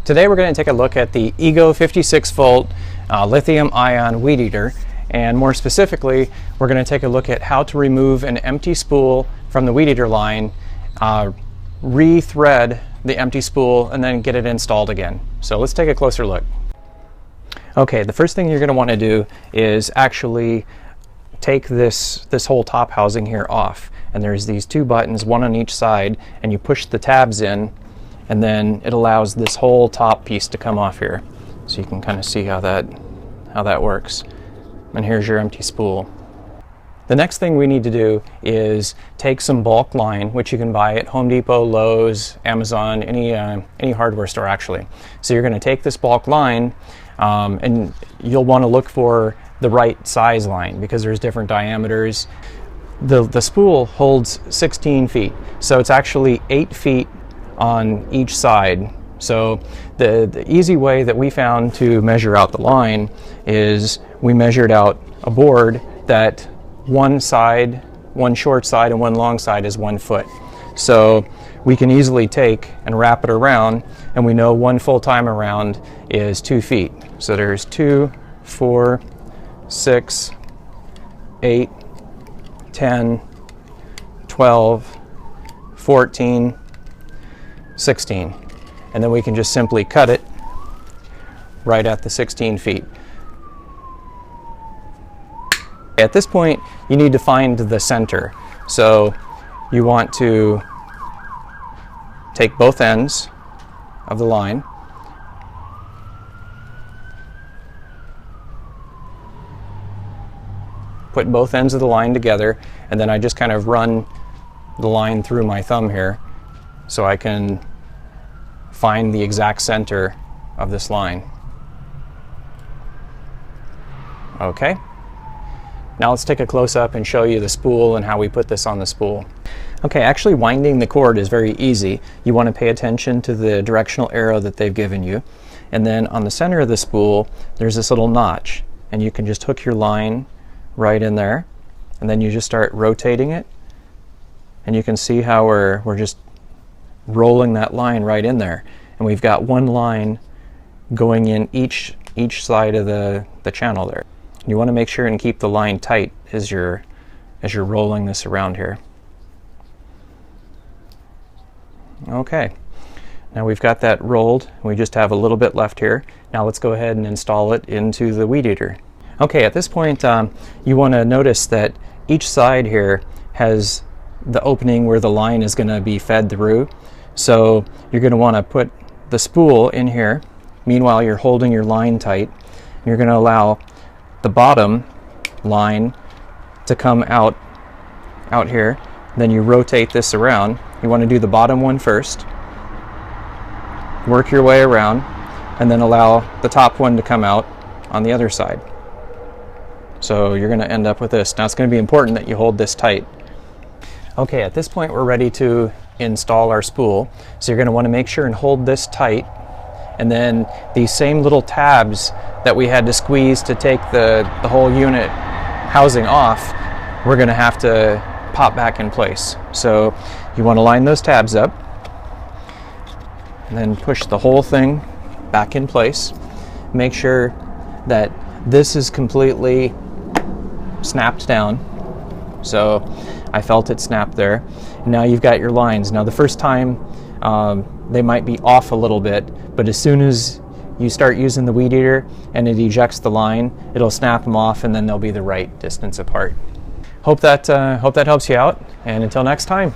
Today we're going to take a look at the Ego 56 volt lithium ion weed eater, and more specifically we're going to take a look at how to remove an empty spool from the weed eater line, re-thread the empty spool, and then get it installed again. So let's take a closer look. Okay, the first thing you're going to want to do is actually take this whole top housing here off, and there's these two buttons, one on each side, and you push the tabs in, and then it allows this whole top piece to come off here. So you can kind of see how that works. And here's your empty spool. The next thing we need to do is take some bulk line, which you can buy at Home Depot, Lowe's, Amazon, any hardware store actually. So you're going to take this bulk line, and you'll want to look for the right size line because there's different diameters. The spool holds 16 feet, so it's actually 8 feet on each side. So the easy way that we found to measure out the line is we measured out a board that one side, one short side and one long side is 1 foot. So we can easily take and wrap it around, and we know one full time around is 2 feet. So there's 2, 4, 6, 8, 10, 12, 14, 16. And then we can just simply cut it right at the 16 feet. At this point, you need to find the center. So you want to take both ends of the line, put both ends of the line together, and then I just kind of run the line through my thumb here so I can find the exact center of this line. Okay, now let's take a close-up and show you the spool and how we put this on the spool. Okay, actually winding the cord is very easy. You want to pay attention to the directional arrow that they've given you, and then on the center of the spool there's this little notch, and you can just hook your line right in there, and then you just start rotating it, and you can see how we're just rolling that line right in there, and we've got one line going in each side of the channel there. You want to make sure and keep the line tight as you're rolling this around here. Okay, now we've got that rolled. We just have a little bit left here. Now let's go ahead and install it into the weed eater. Okay, at this point you want to notice that each side here has the opening where the line is going to be fed through. So you're going to want to put the spool in here. Meanwhile, you're holding your line tight. You're going to allow the bottom line to come out here. Then you rotate this around. You want to do the bottom one first, work your way around, and then allow the top one to come out on the other side. So you're going to end up with this. Now it's going to be important that you hold this tight. Okay, at this point we're ready to install our spool. So you're going to want to make sure and hold this tight, and then these same little tabs that we had to squeeze to take the whole unit housing off, we're going to have to pop back in place. So you want to line those tabs up and then push the whole thing back in place. Make sure that this is completely snapped down. So I felt it snap there. Now you've got your lines. Now the first time they might be off a little bit, but as soon as you start using the weed eater and it ejects the line, it'll snap them off, and then they'll be the right distance apart. Hope that helps you out, and until next time.